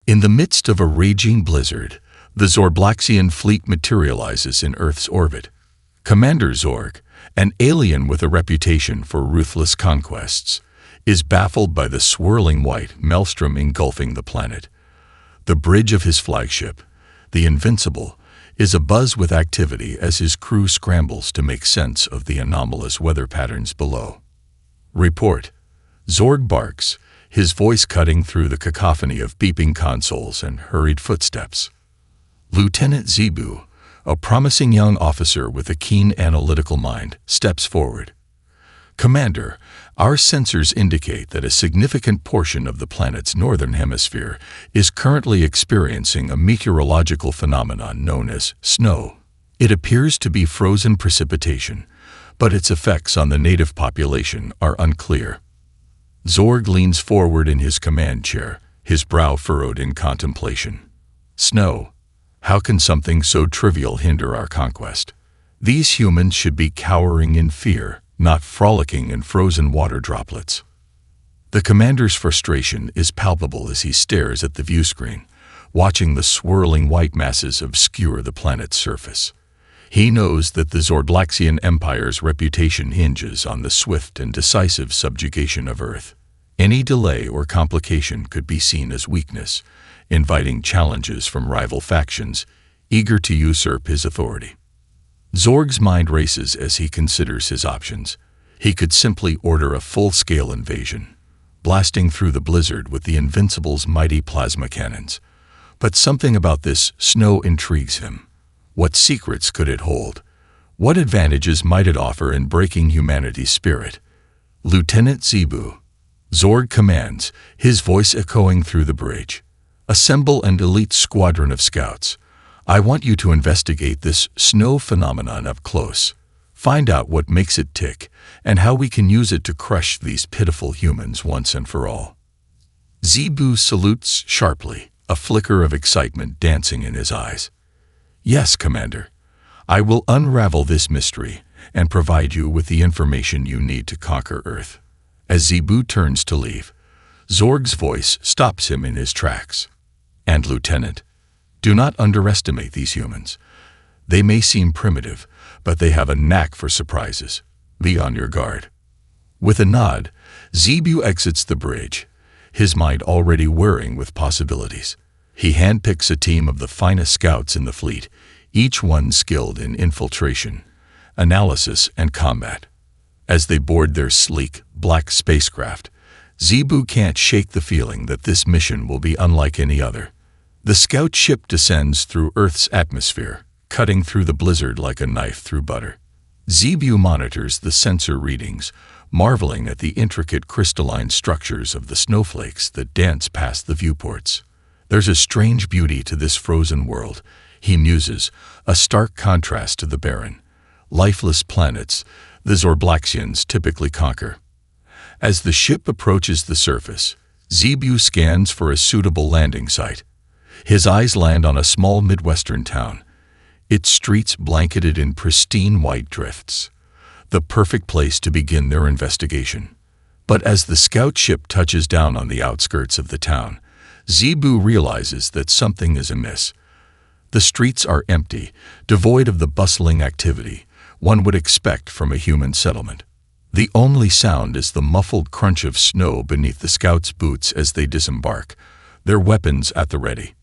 In the midst of a raging blizzard, the Zorblaxian fleet materializes in Earth's orbit. Commander Zorg, an alien with a reputation for ruthless conquests, is baffled by the swirling white maelstrom engulfing the planet. The bridge of his flagship, the Invincible, is abuzz with activity as his crew scrambles to make sense of the anomalous weather patterns below. Report. Zorg barks, his voice cutting through the cacophony of beeping consoles and hurried footsteps. Lieutenant Zebu, a promising young officer with a keen analytical mind, steps forward. Commander, our sensors indicate that a significant portion of the planet's northern hemisphere is currently experiencing a meteorological phenomenon known as snow. It appears to be frozen precipitation, but its effects on the native population are unclear. Zorg leans forward in his command chair, his brow furrowed in contemplation. Snow. How can something so trivial hinder our conquest? These humans should be cowering in fear, not frolicking in frozen water droplets. The commander's frustration is palpable as he stares at the viewscreen, watching the swirling white masses obscure the planet's surface. He knows that the Zorblaxian Empire's reputation hinges on the swift and decisive subjugation of Earth. Any delay or complication could be seen as weakness, inviting challenges from rival factions, eager to usurp his authority. Zorg's mind races as he considers his options. He could simply order a full-scale invasion, blasting through the blizzard with the Invincible's mighty plasma cannons. But something about this snow intrigues him. What secrets could it hold? What advantages might it offer in breaking humanity's spirit? Lieutenant Zebu, Zorg commands, his voice echoing through the bridge. Assemble an elite squadron of scouts. I want you to investigate this snow phenomenon up close. Find out what makes it tick and how we can use it to crush these pitiful humans once and for all. Zebu salutes sharply, a flicker of excitement dancing in his eyes. Yes, Commander. I will unravel this mystery and provide you with the information you need to conquer Earth. As Zebu turns to leave, Zorg's voice stops him in his tracks. And Lieutenant, do not underestimate these humans. They may seem primitive, but they have a knack for surprises. Be on your guard. With a nod, Zebu exits the bridge, his mind already whirring with possibilities. He handpicks a team of the finest scouts in the fleet, each one skilled in infiltration, analysis, and combat. As they board their sleek, black spacecraft, Zebu can't shake the feeling that this mission will be unlike any other. The scout ship descends through Earth's atmosphere, cutting through the blizzard like a knife through butter. Zebu monitors the sensor readings, marveling at the intricate crystalline structures of the snowflakes that dance past the viewports. There's a strange beauty to this frozen world, he muses, a stark contrast to the barren, lifeless planets the Zorblaxians typically conquer. As the ship approaches the surface, Zebu scans for a suitable landing site. His eyes land on a small Midwestern town, its streets blanketed in pristine white drifts, the perfect place to begin their investigation. But as the scout ship touches down on the outskirts of the town, Zebu realizes that something is amiss. The streets are empty, devoid of the bustling activity one would expect from a human settlement. The only sound is the muffled crunch of snow beneath the scouts' boots as they disembark, their weapons at the ready.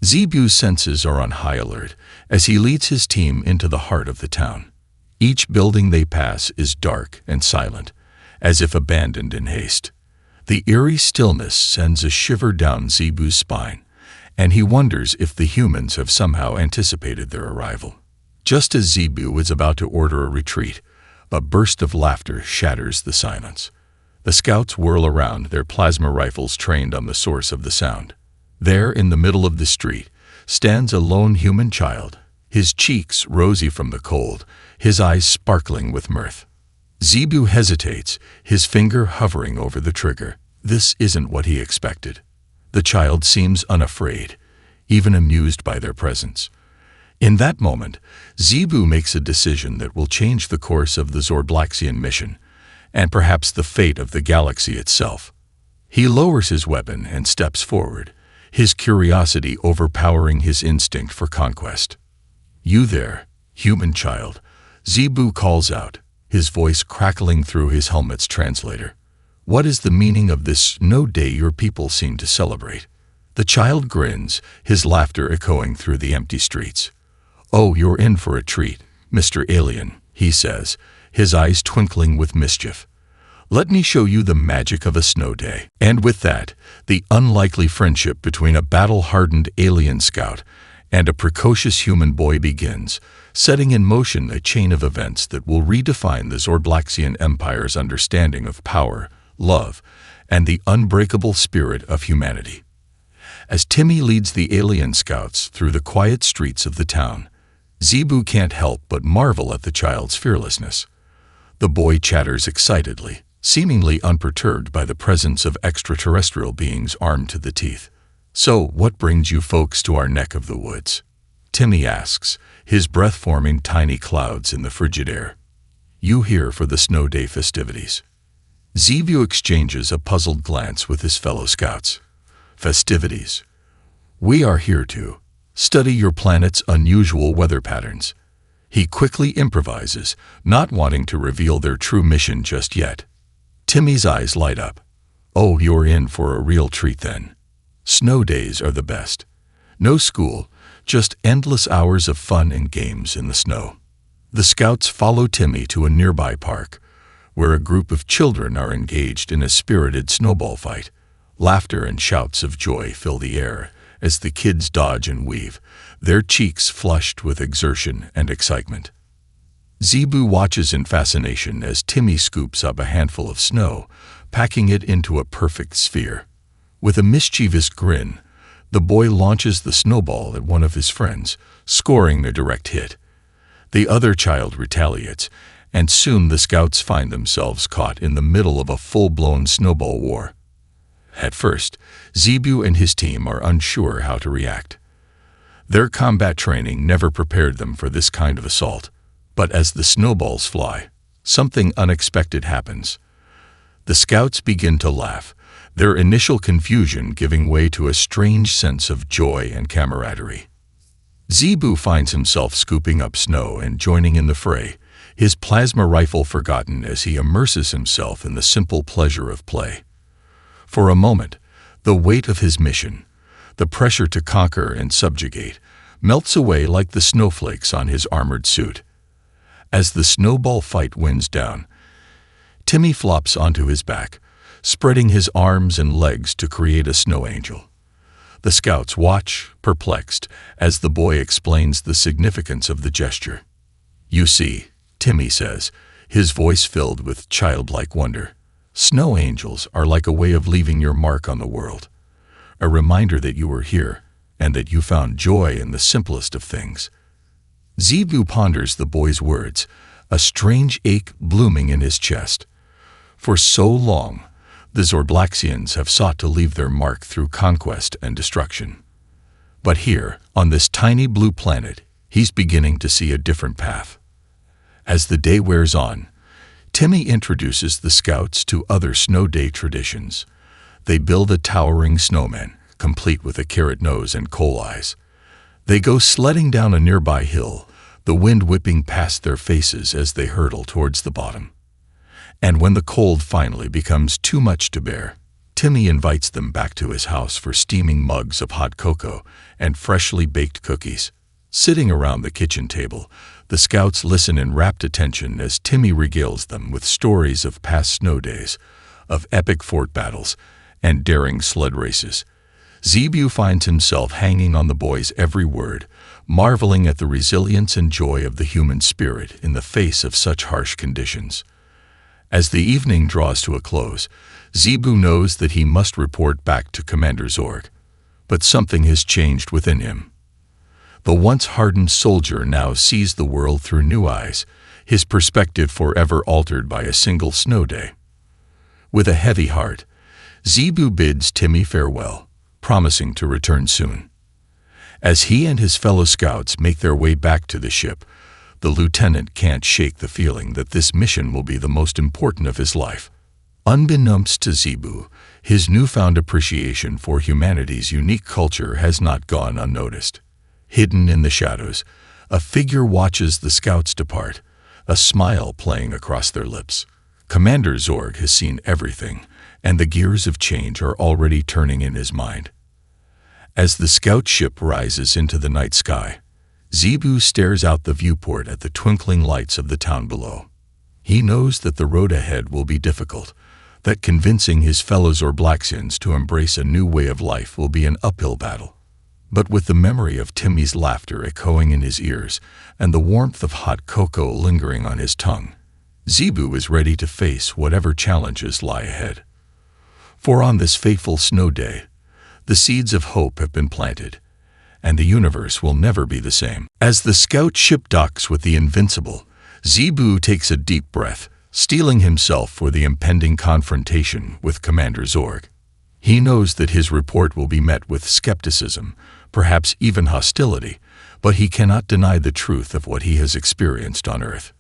Zebu's senses are on high alert as he leads his team into the heart of the town. Each building they pass is dark and silent, as if abandoned in haste. The eerie stillness sends a shiver down Zebu's spine, and he wonders if the humans have somehow anticipated their arrival. Just as Zebu is about to order a retreat, a burst of laughter shatters the silence. The scouts whirl around, their plasma rifles trained on the source of the sound. There, in the middle of the street, stands a lone human child, his cheeks rosy from the cold, his eyes sparkling with mirth. Zebu hesitates, his finger hovering over the trigger. This isn't what he expected. The child seems unafraid, even amused by their presence. In that moment, Zebu makes a decision that will change the course of the Zorblaxian mission, and perhaps the fate of the galaxy itself. He lowers his weapon and steps forward, his curiosity overpowering his instinct for conquest. "You there, human child," Zebu calls out, his voice crackling through his helmet's translator. "What is the meaning of this snow day your people seem to celebrate?" The child grins, his laughter echoing through the empty streets. "Oh, you're in for a treat, Mr. Alien," he says, his eyes twinkling with mischief. "Let me show you the magic of a snow day." And with that, the unlikely friendship between a battle-hardened alien scout and a precocious human boy begins, setting in motion a chain of events that will redefine the Zorblaxian Empire's understanding of power, love, and the unbreakable spirit of humanity. As Timmy leads the alien scouts through the quiet streets of the town, Zebu can't help but marvel at the child's fearlessness. The boy chatters excitedly, seemingly unperturbed by the presence of extraterrestrial beings armed to the teeth. "So, what brings you folks to our neck of the woods?" Timmy asks, his breath forming tiny clouds in the frigid air. "You here for the snow day festivities?" Zebu exchanges a puzzled glance with his fellow scouts. "Festivities? We are here to study your planet's unusual weather patterns." He quickly improvises, not wanting to reveal their true mission just yet. Timmy's eyes light up. "Oh, you're in for a real treat then. Snow days are the best. No school, just endless hours of fun and games in the snow." The scouts follow Timmy to a nearby park, where a group of children are engaged in a spirited snowball fight. Laughter and shouts of joy fill the air as the kids dodge and weave, their cheeks flushed with exertion and excitement. Zebu watches in fascination as Timmy scoops up a handful of snow, packing it into a perfect sphere. With a mischievous grin, the boy launches the snowball at one of his friends, scoring a direct hit. The other child retaliates, and soon the scouts find themselves caught in the middle of a full-blown snowball war. At first, Zebu and his team are unsure how to react. Their combat training never prepared them for this kind of assault, but as the snowballs fly, something unexpected happens. The scouts begin to laugh, their initial confusion giving way to a strange sense of joy and camaraderie. Zebu finds himself scooping up snow and joining in the fray, his plasma rifle forgotten as he immerses himself in the simple pleasure of play. For a moment, the weight of his mission, the pressure to conquer and subjugate, melts away like the snowflakes on his armored suit. As the snowball fight winds down, Timmy flops onto his back, spreading his arms and legs to create a snow angel. The scouts watch, perplexed, as the boy explains the significance of the gesture. "You see," Timmy says, his voice filled with childlike wonder, "snow angels are like a way of leaving your mark on the world, a reminder that you were here and that you found joy in the simplest of things." Zebu ponders the boy's words, a strange ache blooming in his chest. For so long, the Zorblaxians have sought to leave their mark through conquest and destruction. But here, on this tiny blue planet, he's beginning to see a different path. As the day wears on, Timmy introduces the scouts to other snow day traditions. They build a towering snowman, complete with a carrot nose and coal eyes. They go sledding down a nearby hill, the wind whipping past their faces as they hurtle towards the bottom. And when the cold finally becomes too much to bear, Timmy invites them back to his house for steaming mugs of hot cocoa and freshly baked cookies. Sitting around the kitchen table, the scouts listen in rapt attention as Timmy regales them with stories of past snow days, of epic fort battles, and daring sled races. Zebu finds himself hanging on the boy's every word, marveling at the resilience and joy of the human spirit in the face of such harsh conditions. As the evening draws to a close, Zebu knows that he must report back to Commander Zorg. But something has changed within him. The once hardened soldier now sees the world through new eyes, his perspective forever altered by a single snow day. With a heavy heart, Zebu bids Timmy farewell, promising to return soon. As he and his fellow scouts make their way back to the ship, the lieutenant can't shake the feeling that this mission will be the most important of his life. Unbeknownst to Zebu, His newfound appreciation for humanity's unique culture has not gone unnoticed. Hidden in the shadows, a figure watches the scouts depart, a smile playing across their lips. Commander Zorg has seen everything, and the gears of change are already turning in his mind. As the scout ship rises into the night sky, Zebu stares out the viewport at the twinkling lights of the town below. He knows that the road ahead will be difficult, that convincing his fellow Zorblaxians to embrace a new way of life will be an uphill battle. But with the memory of Timmy's laughter echoing in his ears and the warmth of hot cocoa lingering on his tongue, Zebu is ready to face whatever challenges lie ahead. For on this fateful snow day, the seeds of hope have been planted, and the universe will never be the same. As the scout ship docks with the Invincible, Zebu takes a deep breath, steeling himself for the impending confrontation with Commander Zorg. He knows that his report will be met with skepticism, perhaps even hostility, but he cannot deny the truth of what he has experienced on Earth.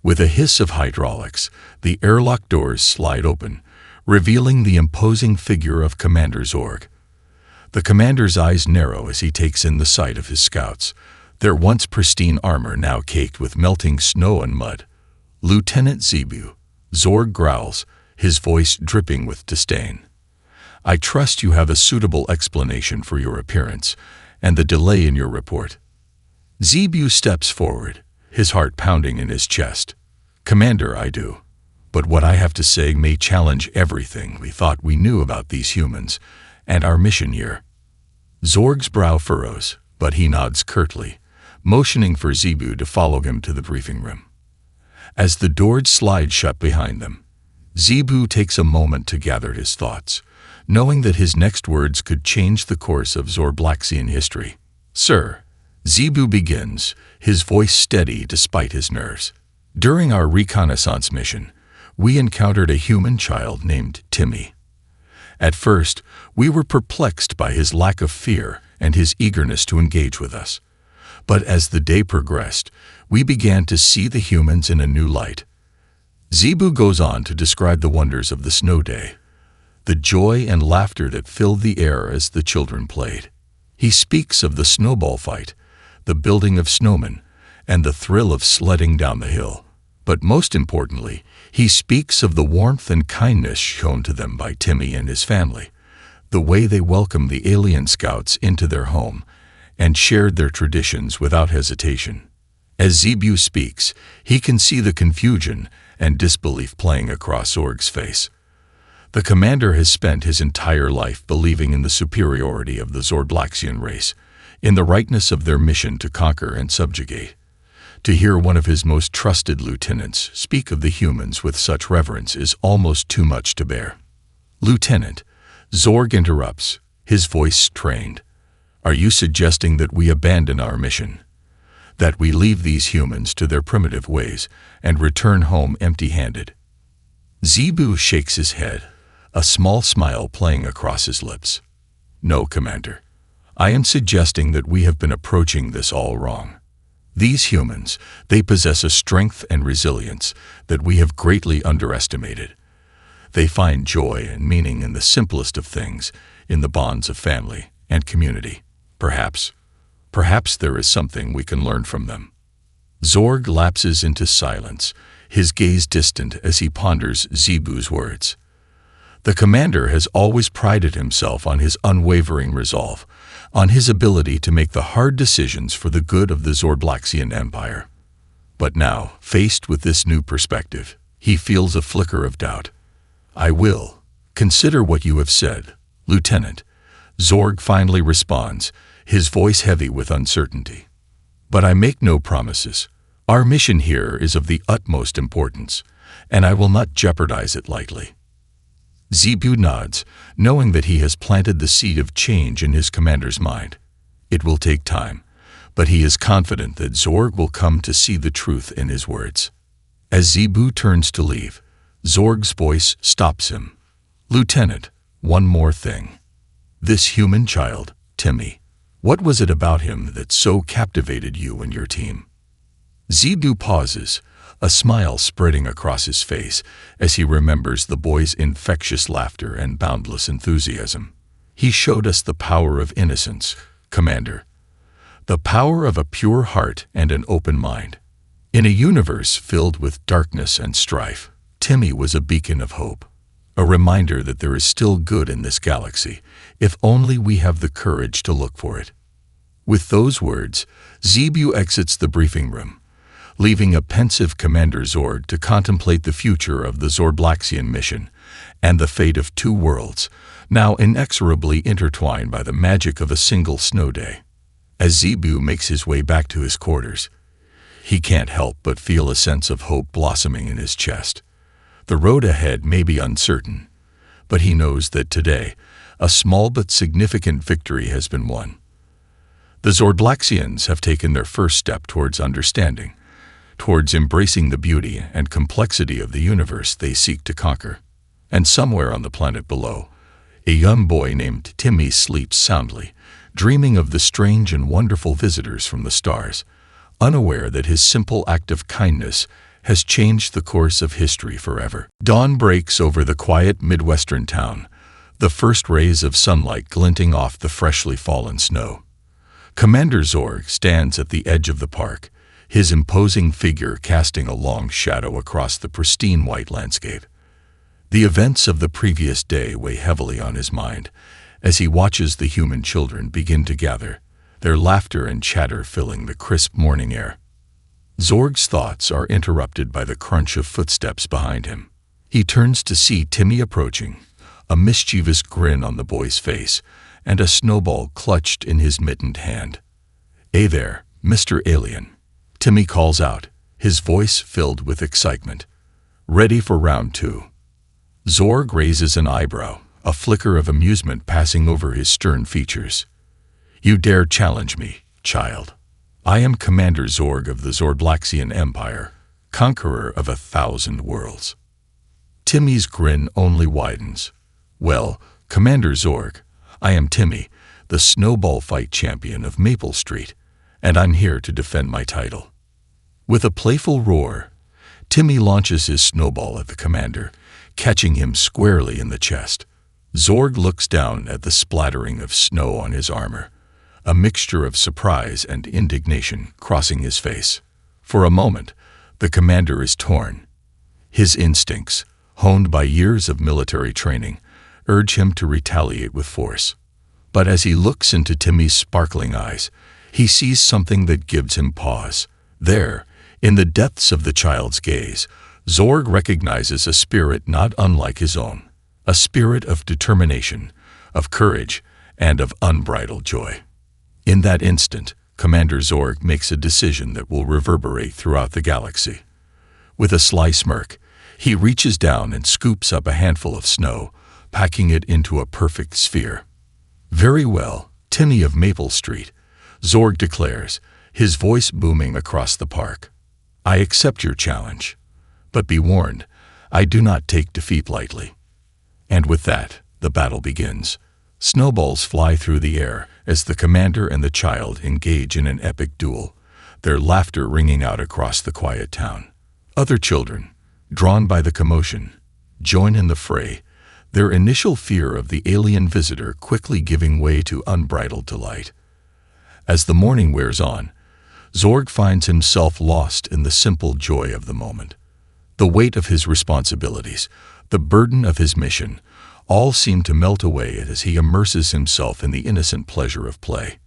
With a hiss of hydraulics, the airlock doors slide open, revealing the imposing figure of Commander Zorg. The commander's eyes narrow as he takes in the sight of his scouts, their once pristine armor now caked with melting snow and mud. "Lieutenant Zebu," Zorg growls, his voice dripping with disdain. "I trust you have a suitable explanation for your appearance and the delay in your report." Zebu steps forward, his heart pounding in his chest. "Commander, I do. But what I have to say may challenge everything we thought we knew about these humans and our mission here." Zorg's brow furrows, but he nods curtly, motioning for Zebu to follow him to the briefing room. As the doors slide shut behind them, Zebu takes a moment to gather his thoughts, knowing that his next words could change the course of Zorblaxian history. "Sir," Zebu begins, his voice steady despite his nerves. "During our reconnaissance mission, we encountered a human child named Timmy. At first, we were perplexed by his lack of fear and his eagerness to engage with us. But as the day progressed, we began to see the humans in a new light." Zebu goes on to describe the wonders of the snow day, the joy and laughter that filled the air as the children played. He speaks of the snowball fight, the building of snowmen, and the thrill of sledding down the hill. But most importantly, he speaks of the warmth and kindness shown to them by Timmy and his family, the way they welcomed the alien scouts into their home and shared their traditions without hesitation. As Zebu speaks, he can see the confusion and disbelief playing across Zorg's face. The commander has spent his entire life believing in the superiority of the Zorblaxian race, in the rightness of their mission to conquer and subjugate. To hear one of his most trusted lieutenants speak of the humans with such reverence is almost too much to bear. "Lieutenant," Zorg interrupts, his voice strained. "Are you suggesting that we abandon our mission? That we leave these humans to their primitive ways and return home empty-handed?" Zebu shakes his head, a small smile playing across his lips. "No, Commander. I am suggesting that we have been approaching this all wrong. These humans, they possess a strength and resilience that we have greatly underestimated. They find joy and meaning in the simplest of things, in the bonds of family and community. Perhaps there is something we can learn from them." Zorg lapses into silence, his gaze distant as he ponders Zebu's words. The commander has always prided himself on his unwavering resolve, on his ability to make the hard decisions for the good of the Zorblaxian Empire. But now, faced with this new perspective, he feels a flicker of doubt. "I will consider what you have said, Lieutenant," Zorg finally responds, his voice heavy with uncertainty. "But I make no promises. Our mission here is of the utmost importance, and I will not jeopardize it lightly." Zebu nods, knowing that he has planted the seed of change in his commander's mind. It will take time, but he is confident that Zorg will come to see the truth in his words. As Zebu turns to leave, Zorg's voice stops him. "Lieutenant, one more thing. This human child, Timmy, what was it about him that so captivated you and your team?" Zebu pauses, a smile spreading across his face as he remembers the boy's infectious laughter and boundless enthusiasm. He showed us the power of innocence, Commander. The power of a pure heart and an open mind. In a universe filled with darkness and strife, Timmy was a beacon of hope. A reminder that there is still good in this galaxy, if only we have the courage to look for it. With those words, Zebu exits the briefing room, leaving a pensive Commander Zord to contemplate the future of the Zorblaxian mission and the fate of two worlds, now inexorably intertwined by the magic of a single snow day. As Zebu makes his way back to his quarters, he can't help but feel a sense of hope blossoming in his chest. The road ahead may be uncertain, but he knows that today, a small but significant victory has been won. The Zorblaxians have taken their first step towards understanding, towards embracing the beauty and complexity of the universe they seek to conquer. And somewhere on the planet below, a young boy named Timmy sleeps soundly, dreaming of the strange and wonderful visitors from the stars, unaware that his simple act of kindness has changed the course of history forever. Dawn breaks over the quiet Midwestern town, the first rays of sunlight glinting off the freshly fallen snow. Commander Zorg stands at the edge of the park, his imposing figure casting a long shadow across the pristine white landscape. The events of the previous day weigh heavily on his mind as he watches the human children begin to gather, their laughter and chatter filling the crisp morning air. Zorg's thoughts are interrupted by the crunch of footsteps behind him. He turns to see Timmy approaching, a mischievous grin on the boy's face and a snowball clutched in his mittened hand. "Hey there, Mr. Alien," Timmy calls out, his voice filled with excitement. "Ready for round two?" Zorg raises an eyebrow, a flicker of amusement passing over his stern features. "You dare challenge me, child? I am Commander Zorg of the Zorblaxian Empire, conqueror of 1,000 worlds." Timmy's grin only widens. "Well, Commander Zorg, I am Timmy, the snowball fight champion of Maple Street, and I'm here to defend my title." With a playful roar, Timmy launches his snowball at the commander, catching him squarely in the chest. Zorg looks down at the splattering of snow on his armor, a mixture of surprise and indignation crossing his face. For a moment, the commander is torn. His instincts, honed by years of military training, urge him to retaliate with force. But as he looks into Timmy's sparkling eyes, he sees something that gives him pause. There, in the depths of the child's gaze, Zorg recognizes a spirit not unlike his own, a spirit of determination, of courage, and of unbridled joy. In that instant, Commander Zorg makes a decision that will reverberate throughout the galaxy. With a sly smirk, he reaches down and scoops up a handful of snow, packing it into a perfect sphere. "Very well, Timmy of Maple Street," Zorg declares, his voice booming across the park. "I accept your challenge. But be warned, I do not take defeat lightly." And with that, the battle begins. Snowballs fly through the air as the commander and the child engage in an epic duel, their laughter ringing out across the quiet town. Other children, drawn by the commotion, join in the fray, their initial fear of the alien visitor quickly giving way to unbridled delight. As the morning wears on, Zorg finds himself lost in the simple joy of the moment. The weight of his responsibilities, the burden of his mission, all seem to melt away as he immerses himself in the innocent pleasure of play.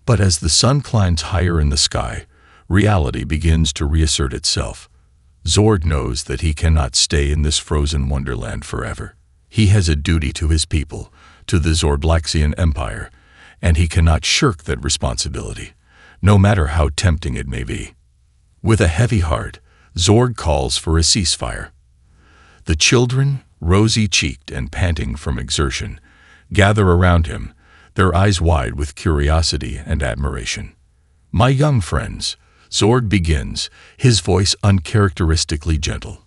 But as the sun climbs higher in the sky, reality begins to reassert itself. Zorg knows that he cannot stay in this frozen wonderland forever. He has a duty to his people, to the Zorblaxian Empire, and he cannot shirk that responsibility, no matter how tempting it may be. With a heavy heart, Zorg calls for a ceasefire. The children, rosy-cheeked and panting from exertion, gather around him, their eyes wide with curiosity and admiration. "My young friends," Zorg begins, his voice uncharacteristically gentle,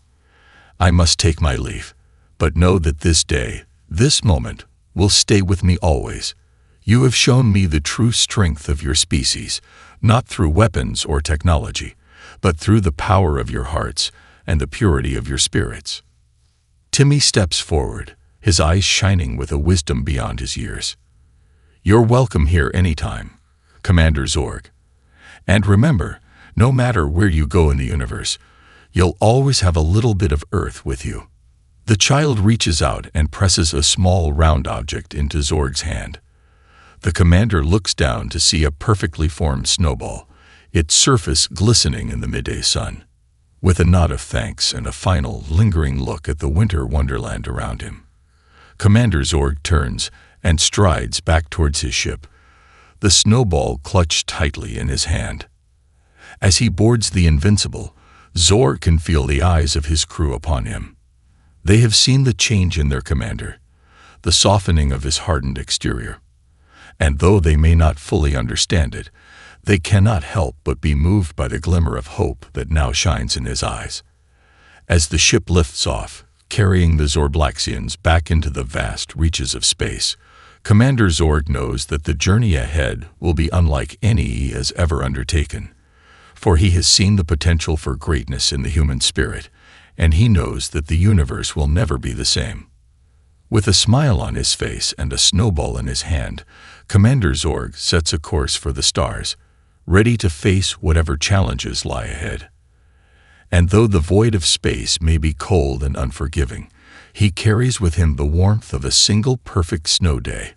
"I must take my leave, but know that this day, this moment, will stay with me always. You have shown me the true strength of your species, not through weapons or technology, but through the power of your hearts and the purity of your spirits. Timmy steps forward, his eyes shining with a wisdom beyond his years. You're welcome here anytime, Commander Zorg. And remember, no matter where you go in the universe, you'll always have a little bit of Earth with you. The child reaches out and presses a small round object into Zorg's hand. The commander looks down to see a perfectly formed snowball, its surface glistening in the midday sun. With a nod of thanks and a final, lingering look at the winter wonderland around him, Commander Zorg turns and strides back towards his ship, the snowball clutched tightly in his hand. As he boards the Invincible, Zorg can feel the eyes of his crew upon him. They have seen the change in their commander, the softening of his hardened exterior. And though they may not fully understand it, they cannot help but be moved by the glimmer of hope that now shines in his eyes. As the ship lifts off, carrying the Zorblaxians back into the vast reaches of space, Commander Zorg knows that the journey ahead will be unlike any he has ever undertaken. For he has seen the potential for greatness in the human spirit, and he knows that the universe will never be the same. With a smile on his face and a snowball in his hand, Commander Zorg sets a course for the stars, ready to face whatever challenges lie ahead. And though the void of space may be cold and unforgiving, he carries with him the warmth of a single perfect snow day,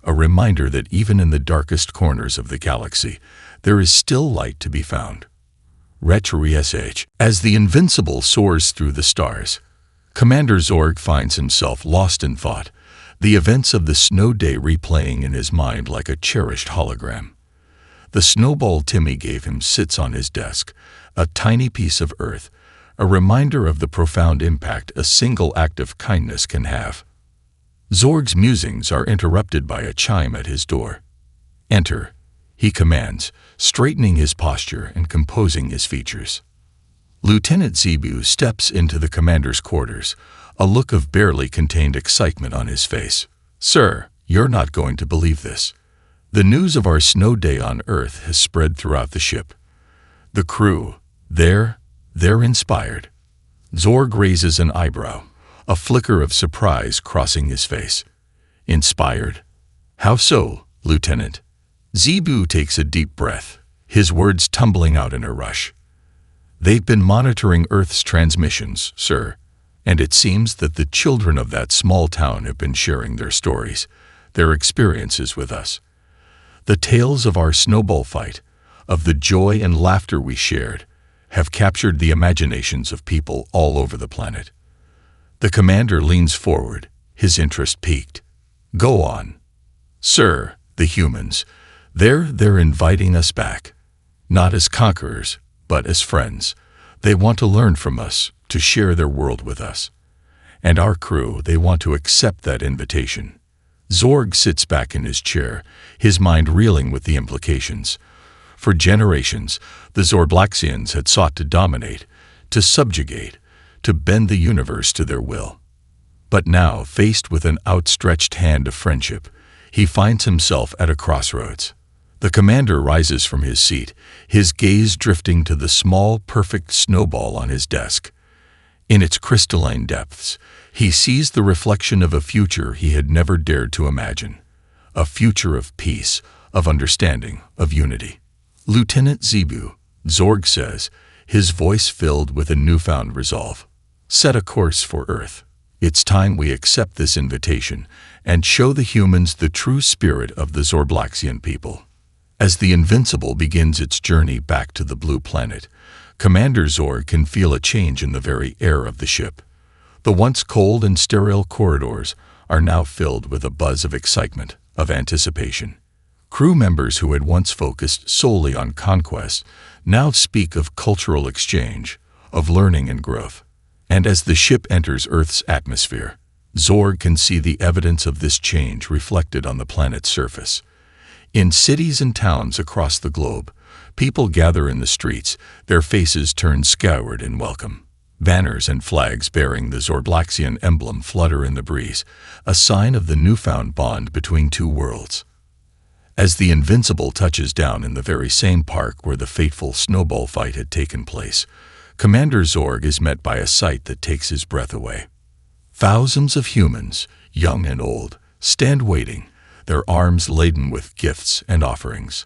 a reminder that even in the darkest corners of the galaxy, there is still light to be found. Retro-SH. As the Invincible soars through the stars, Commander Zorg finds himself lost in thought, the events of the snow day replaying in his mind like a cherished hologram. The snowball Timmy gave him sits on his desk, a tiny piece of Earth, a reminder of the profound impact a single act of kindness can have. Zorg's musings are interrupted by a chime at his door. Enter, he commands, straightening his posture and composing his features. Lieutenant Zebu steps into the commander's quarters, a look of barely contained excitement on his face. Sir, you're not going to believe this. The news of our snow day on Earth has spread throughout the ship. The crew, they're inspired. Zorg raises an eyebrow, a flicker of surprise crossing his face. Inspired? How so, Lieutenant? Zebu takes a deep breath, his words tumbling out in a rush. They've been monitoring Earth's transmissions, sir, and it seems that the children of that small town have been sharing their stories, their experiences with us. The tales of our snowball fight, of the joy and laughter we shared, have captured the imaginations of people all over the planet. The commander leans forward, his interest piqued. Go on. Sir, the humans, they're inviting us back. Not as conquerors, but as friends. They want to learn from us, to share their world with us. And our crew, they want to accept that invitation. Zorg sits back in his chair, his mind reeling with the implications. For generations, the Zorblaxians had sought to dominate, to subjugate, to bend the universe to their will. But now, faced with an outstretched hand of friendship, he finds himself at a crossroads. The commander rises from his seat, his gaze drifting to the small, perfect snowball on his desk. In its crystalline depths, he sees the reflection of a future he had never dared to imagine. A future of peace, of understanding, of unity. Lieutenant Zebu, Zorg says, his voice filled with a newfound resolve. Set a course for Earth. It's time we accept this invitation and show the humans the true spirit of the Zorblaxian people. As the Invincible begins its journey back to the blue planet, Commander Zorg can feel a change in the very air of the ship. The once cold and sterile corridors are now filled with a buzz of excitement, of anticipation. Crew members who had once focused solely on conquest now speak of cultural exchange, of learning and growth. And as the ship enters Earth's atmosphere, Zorg can see the evidence of this change reflected on the planet's surface. In cities and towns across the globe, people gather in the streets, their faces turned skyward in welcome. Banners and flags bearing the Zorblaxian emblem flutter in the breeze, a sign of the newfound bond between two worlds. As the Invincible touches down in the very same park where the fateful snowball fight had taken place, Commander Zorg is met by a sight that takes his breath away. Thousands of humans, young and old, stand waiting, their arms laden with gifts and offerings.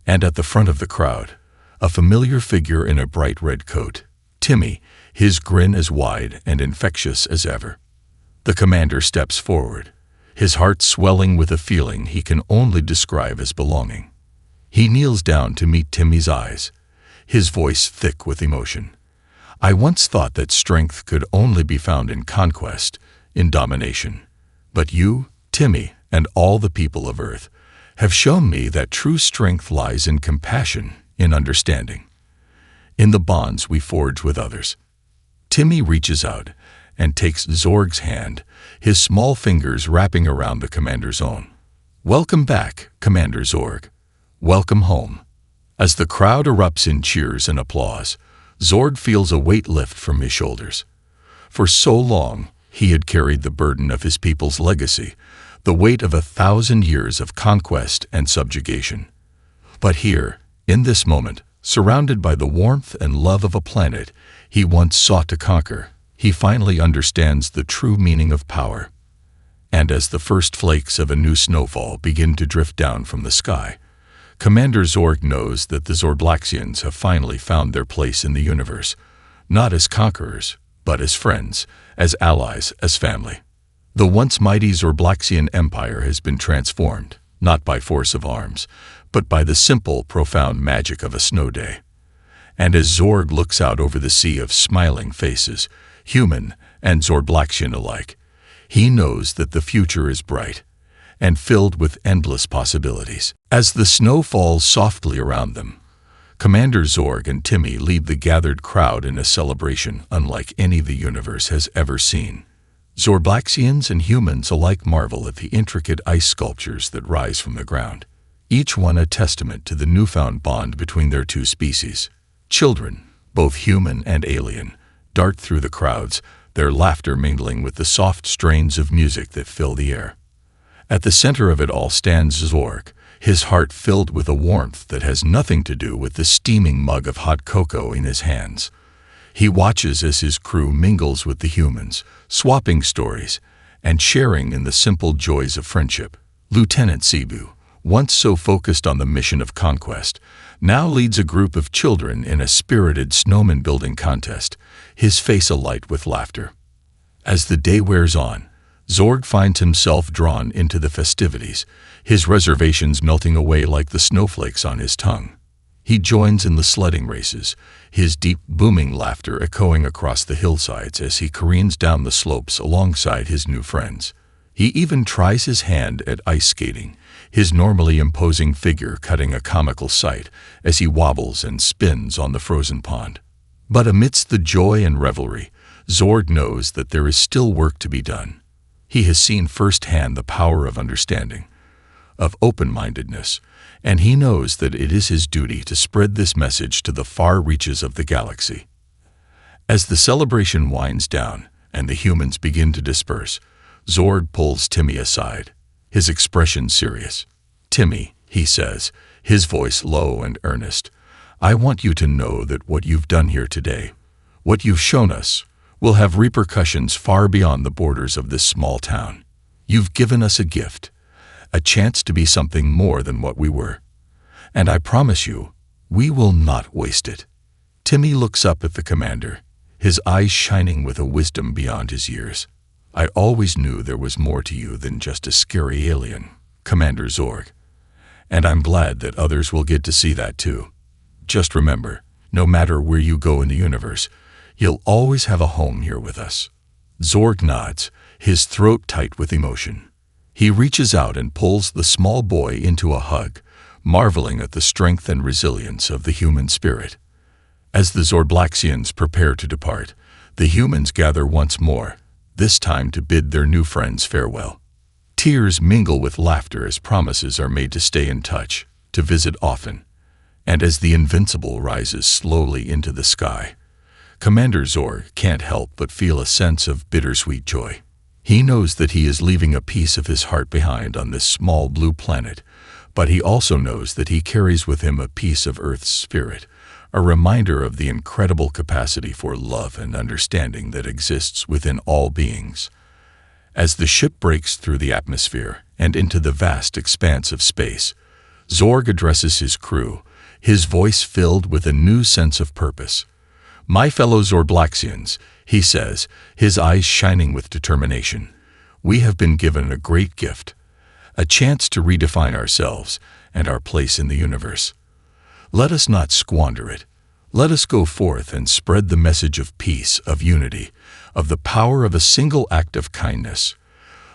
And at the front of the crowd, a familiar figure in a bright red coat, Timmy, his grin as wide and infectious as ever. The commander steps forward, his heart swelling with a feeling he can only describe as belonging. He kneels down to meet Timmy's eyes, his voice thick with emotion. I once thought that strength could only be found in conquest, in domination. But you, Timmy, and all the people of Earth have shown me that true strength lies in compassion, in understanding, in the bonds we forge with others. Timmy reaches out and takes Zorg's hand, his small fingers wrapping around the commander's own. Welcome back, Commander Zorg. Welcome home. As the crowd erupts in cheers and applause, Zorg feels a weight lift from his shoulders. For so long, he had carried the burden of his people's legacy, the weight of 1,000 years of conquest and subjugation. But here, in this moment, surrounded by the warmth and love of a planet he once sought to conquer, he finally understands the true meaning of power. And as the first flakes of a new snowfall begin to drift down from the sky, Commander Zorg knows that the Zorblaxians have finally found their place in the universe, not as conquerors, but as friends, as allies, as family. The once mighty Zorblaxian Empire has been transformed, not by force of arms, but by the simple, profound magic of a snow day. And as Zorg looks out over the sea of smiling faces, human and Zorblaxian alike, he knows that the future is bright and filled with endless possibilities. As the snow falls softly around them, Commander Zorg and Timmy lead the gathered crowd in a celebration unlike any the universe has ever seen. Zorblaxians and humans alike marvel at the intricate ice sculptures that rise from the ground, each one a testament to the newfound bond between their two species. Children, both human and alien, dart through the crowds, their laughter mingling with the soft strains of music that fill the air. At the center of it all stands Zorg, his heart filled with a warmth that has nothing to do with the steaming mug of hot cocoa in his hands. He watches as his crew mingles with the humans, swapping stories and sharing in the simple joys of friendship. Lieutenant Cebu, once so focused on the mission of conquest, now leads a group of children in a spirited snowman building contest, his face alight with laughter. As the day wears on, Zorg finds himself drawn into the festivities, his reservations melting away like the snowflakes on his tongue. He joins in the sledding races, his deep, booming laughter echoing across the hillsides as he careens down the slopes alongside his new friends. He even tries his hand at ice skating, his normally imposing figure cutting a comical sight as he wobbles and spins on the frozen pond. But amidst the joy and revelry, Zorg knows that there is still work to be done. He has seen firsthand the power of understanding, of open-mindedness, and he knows that it is his duty to spread this message to the far reaches of the galaxy. As the celebration winds down and the humans begin to disperse, Zorg pulls Timmy aside, his expression serious. "Timmy," he says, his voice low and earnest, "I want you to know that what you've done here today, what you've shown us, will have repercussions far beyond the borders of this small town. You've given us a gift, a chance to be something more than what we were. And I promise you, we will not waste it." Timmy looks up at the commander, his eyes shining with a wisdom beyond his years. "I always knew there was more to you than just a scary alien, Commander Zorg. And I'm glad that others will get to see that too. Just remember, no matter where you go in the universe, you'll always have a home here with us." Zorg nods, his throat tight with emotion. He reaches out and pulls the small boy into a hug, marveling at the strength and resilience of the human spirit. As the Zorblaxians prepare to depart, the humans gather once more, this time to bid their new friends farewell. Tears mingle with laughter as promises are made to stay in touch, to visit often. And as the Invincible rises slowly into the sky, Commander Zorg can't help but feel a sense of bittersweet joy. He knows that he is leaving a piece of his heart behind on this small blue planet, But he also knows that he carries with him a piece of Earth's spirit, a reminder of the incredible capacity for love and understanding that exists within all beings. As the ship breaks through the atmosphere and into the vast expanse of space, Zorg addresses his crew, his voice filled with a new sense of purpose. "My fellow Zorblaxians," he says, his eyes shining with determination, "we have been given a great gift, a chance to redefine ourselves and our place in the universe. Let us not squander it. Let us go forth and spread the message of peace, of unity, of the power of a single act of kindness.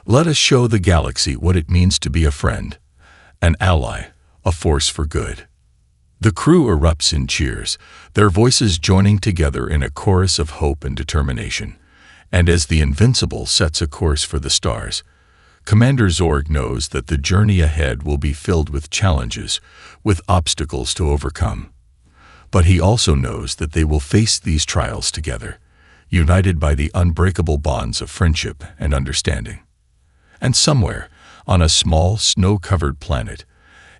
Let us show the galaxy what it means to be a friend, an ally, a force for good." The crew erupts in cheers, their voices joining together in a chorus of hope and determination. And as the Invincible sets a course for the stars, Commander Zorg knows that the journey ahead will be filled with challenges, with obstacles to overcome. But he also knows that they will face these trials together, united by the unbreakable bonds of friendship and understanding. And somewhere, on a small, snow-covered planet,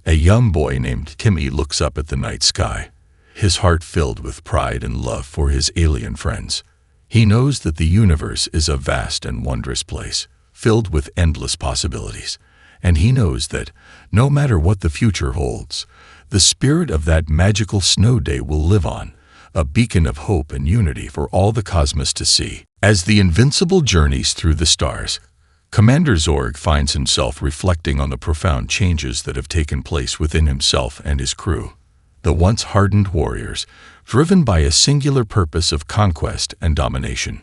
a young boy named Timmy looks up at the night sky, his heart filled with pride and love for his alien friends. He knows that the universe is a vast and wondrous place, filled with endless possibilities, and he knows that, no matter what the future holds, the spirit of that magical snow day will live on, a beacon of hope and unity for all the cosmos to see. As the Invincible journeys through the stars, Commander Zorg finds himself reflecting on the profound changes that have taken place within himself and his crew. The once hardened warriors, driven by a singular purpose of conquest and domination,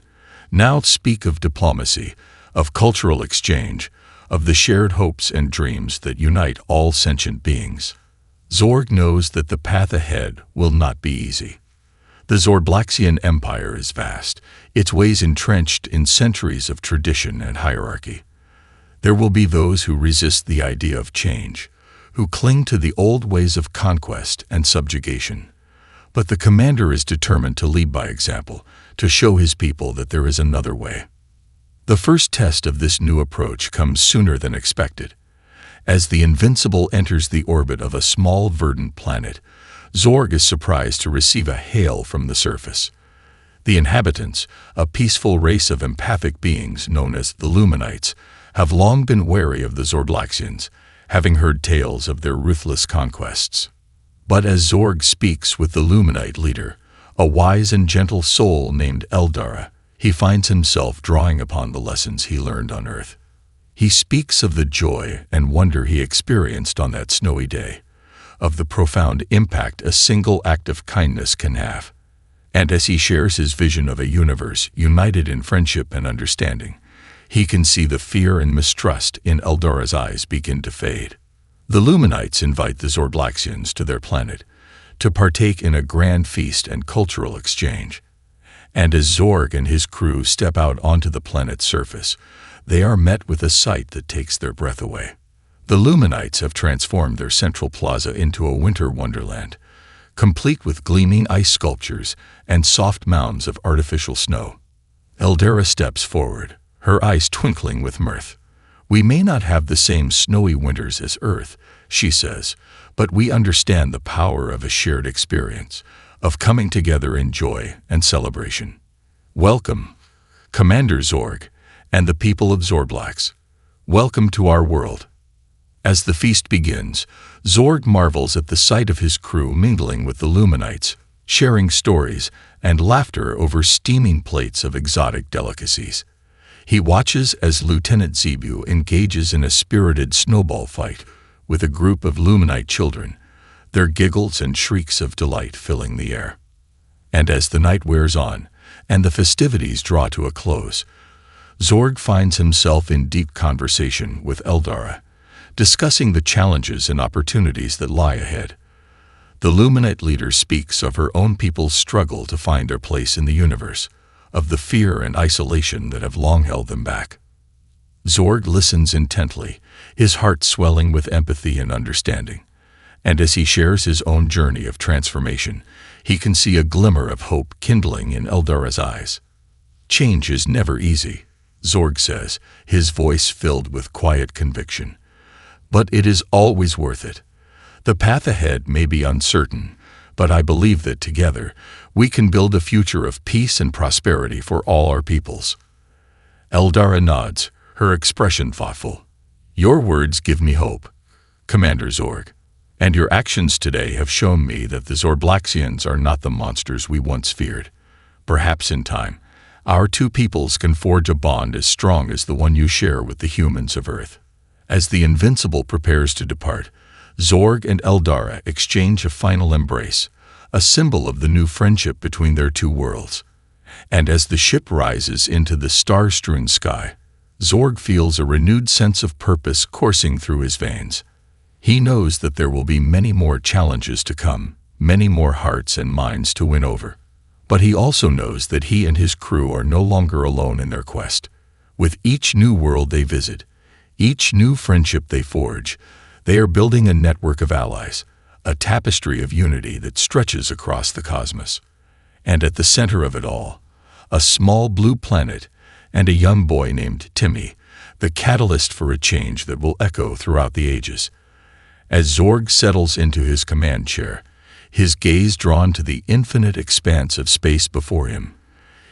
now speak of diplomacy, of cultural exchange, of the shared hopes and dreams that unite all sentient beings. Zorg knows that the path ahead will not be easy. The Zorblaxian Empire is vast, its ways entrenched in centuries of tradition and hierarchy. There will be those who resist the idea of change, who cling to the old ways of conquest and subjugation. But the commander is determined to lead by example, to show his people that there is another way. The first test of this new approach comes sooner than expected. As the Invincible enters the orbit of a small verdant planet, Zorg is surprised to receive a hail from the surface. The inhabitants, a peaceful race of empathic beings known as the Luminites, have long been wary of the Zorblaxians, having heard tales of their ruthless conquests. But as Zorg speaks with the Luminite leader, a wise and gentle soul named Eldara, he finds himself drawing upon the lessons he learned on Earth. He speaks of the joy and wonder he experienced on that snowy day, of the profound impact a single act of kindness can have. And as he shares his vision of a universe united in friendship and understanding, he can see the fear and mistrust in Eldara's eyes begin to fade. The Luminites invite the Zorblaxians to their planet to partake in a grand feast and cultural exchange. And as Zorg and his crew step out onto the planet's surface, they are met with a sight that takes their breath away. The Luminites have transformed their central plaza into a winter wonderland, complete with gleaming ice sculptures and soft mounds of artificial snow. Eldara steps forward, her eyes twinkling with mirth. "We may not have the same snowy winters as Earth," she says, "but we understand the power of a shared experience, of coming together in joy and celebration. Welcome, Commander Zorg, and the people of Zorblax. Welcome to our world." As the feast begins, Zorg marvels at the sight of his crew mingling with the Luminites, sharing stories and laughter over steaming plates of exotic delicacies. He watches as Lieutenant Zebu engages in a spirited snowball fight with a group of Luminite children, their giggles and shrieks of delight filling the air. And as the night wears on and the festivities draw to a close, Zorg finds himself in deep conversation with Eldara, discussing the challenges and opportunities that lie ahead. The Luminite leader speaks of her own people's struggle to find their place in the universe, of the fear and isolation that have long held them back. Zorg listens intently, his heart swelling with empathy and understanding. And as he shares his own journey of transformation, he can see a glimmer of hope kindling in Eldara's eyes. "Change is never easy," Zorg says, his voice filled with quiet conviction. "But it is always worth it. The path ahead may be uncertain, but I believe that together we can build a future of peace and prosperity for all our peoples." Eldara nods, her expression thoughtful. "Your words give me hope, Commander Zorg, and your actions today have shown me that the Zorblaxians are not the monsters we once feared. Perhaps in time, our two peoples can forge a bond as strong as the one you share with the humans of Earth." As the Invincible prepares to depart, Zorg and Eldara exchange a final embrace, a symbol of the new friendship between their two worlds. And as the ship rises into the star-strewn sky, Zorg feels a renewed sense of purpose coursing through his veins. He knows that there will be many more challenges to come, many more hearts and minds to win over. But he also knows that he and his crew are no longer alone in their quest. With each new world they visit, each new friendship they forge, they are building a network of allies, a tapestry of unity that stretches across the cosmos. And at the center of it all, a small blue planet and a young boy named Timmy, the catalyst for a change that will echo throughout the ages. As Zorg settles into his command chair, his gaze drawn to the infinite expanse of space before him,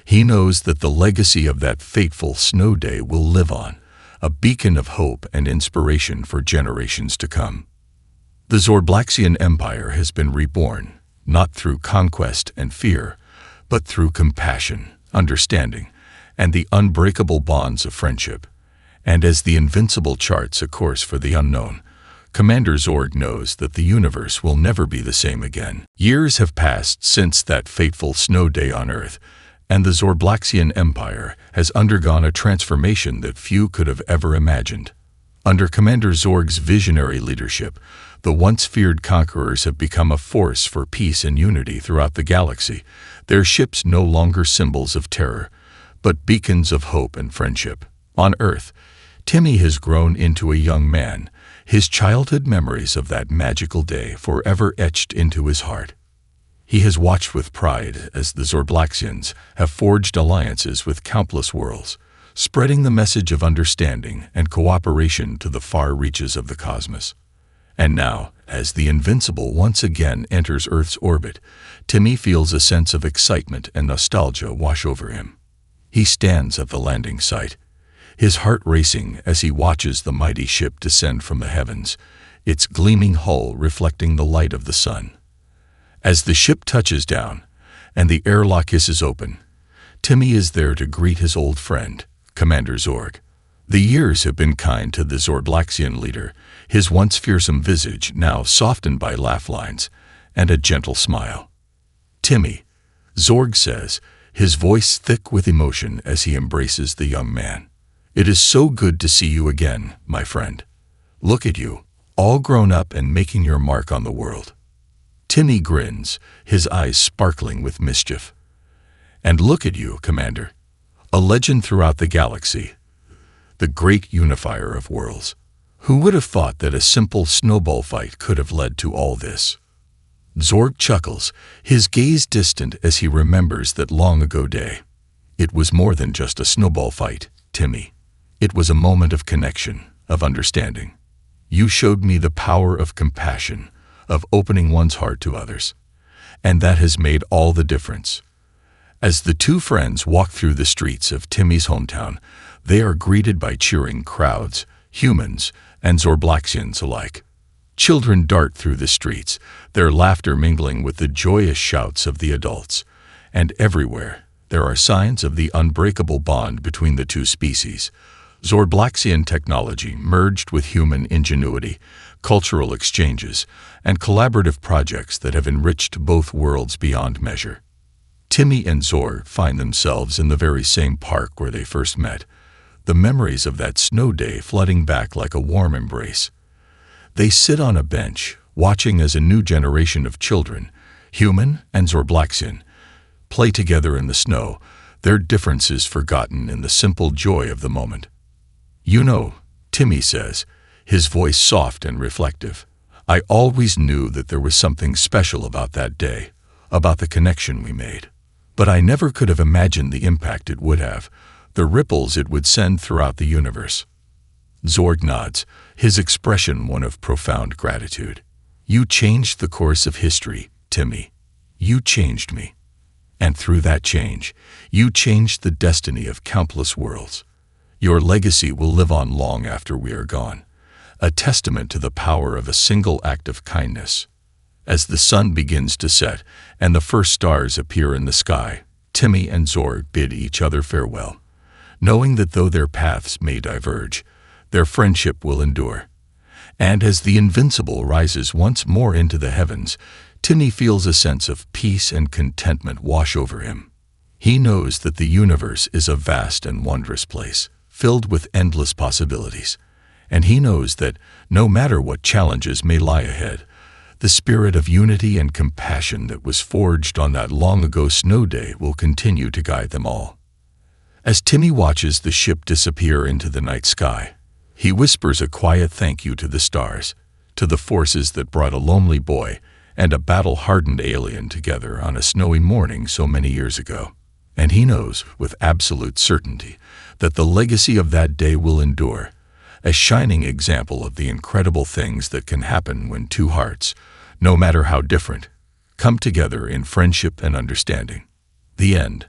he knows that the legacy of that fateful snow day will live on, a beacon of hope and inspiration for generations to come. The Zorblaxian Empire has been reborn, not through conquest and fear, but through compassion, understanding, and the unbreakable bonds of friendship. And as the Invincible charts a course for the unknown, Commander Zorg knows that the universe will never be the same again. Years have passed since that fateful snow day on Earth, and the Zorblaxian Empire has undergone a transformation that few could have ever imagined. Under Commander Zorg's visionary leadership, the once feared conquerors have become a force for peace and unity throughout the galaxy, their ships no longer symbols of terror, but beacons of hope and friendship. On Earth, Timmy has grown into a young man, his childhood memories of that magical day forever etched into his heart. He has watched with pride as the Zorblaxians have forged alliances with countless worlds, spreading the message of understanding and cooperation to the far reaches of the cosmos. And now, as the Invincible once again enters Earth's orbit, Timmy feels a sense of excitement and nostalgia wash over him. He stands at the landing site, his heart racing as he watches the mighty ship descend from the heavens, its gleaming hull reflecting the light of the sun. As the ship touches down and the airlock hisses open, Timmy is there to greet his old friend, Commander Zorg. The years have been kind to the Zorblaxian leader, his once fearsome visage now softened by laugh lines and a gentle smile. "Timmy," Zorg says, his voice thick with emotion as he embraces the young man. "It is so good to see you again, my friend. Look at you, all grown up and making your mark on the world." Timmy grins, his eyes sparkling with mischief. "And look at you, Commander, a legend throughout the galaxy, the great unifier of worlds. Who would have thought that a simple snowball fight could have led to all this?" Zorg chuckles, his gaze distant as he remembers that long ago day. "It was more than just a snowball fight, Timmy. It was a moment of connection, of understanding. You showed me the power of compassion, of opening one's heart to others. And that has made all the difference." As the two friends walk through the streets of Timmy's hometown, they are greeted by cheering crowds, humans and Zorblaxians alike. Children dart through the streets, their laughter mingling with the joyous shouts of the adults. And everywhere, there are signs of the unbreakable bond between the two species. Zorblaxian technology merged with human ingenuity, cultural exchanges, and collaborative projects that have enriched both worlds beyond measure. Timmy and Zorg find themselves in the very same park where they first met, the memories of that snow day flooding back like a warm embrace. They sit on a bench, watching as a new generation of children, human and Zorblaxian, play together in the snow, their differences forgotten in the simple joy of the moment. "You know," Timmy says, his voice soft and reflective, "I always knew that there was something special about that day, about the connection we made. But I never could have imagined the impact it would have, the ripples it would send throughout the universe." Zorg nods, his expression one of profound gratitude. You changed the course of history, Timmy. You changed me. And through that change, you changed the destiny of countless worlds. Your legacy will live on long after we are gone, a testament to the power of a single act of kindness. As the sun begins to set and the first stars appear in the sky, Timmy and Zorg bid each other farewell, knowing that though their paths may diverge, their friendship will endure. And as the invincible rises once more into the heavens, Timmy feels a sense of peace and contentment wash over him. He knows that the universe is a vast and wondrous place, filled with endless possibilities. And he knows that, no matter what challenges may lie ahead, the spirit of unity and compassion that was forged on that long-ago snow day will continue to guide them all. As Timmy watches the ship disappear into the night sky, he whispers a quiet thank you to the stars, to the forces that brought a lonely boy and a battle-hardened alien together on a snowy morning so many years ago. And he knows, with absolute certainty, that the legacy of that day will endure, a shining example of the incredible things that can happen when two hearts, no matter how different, come together in friendship and understanding. The end.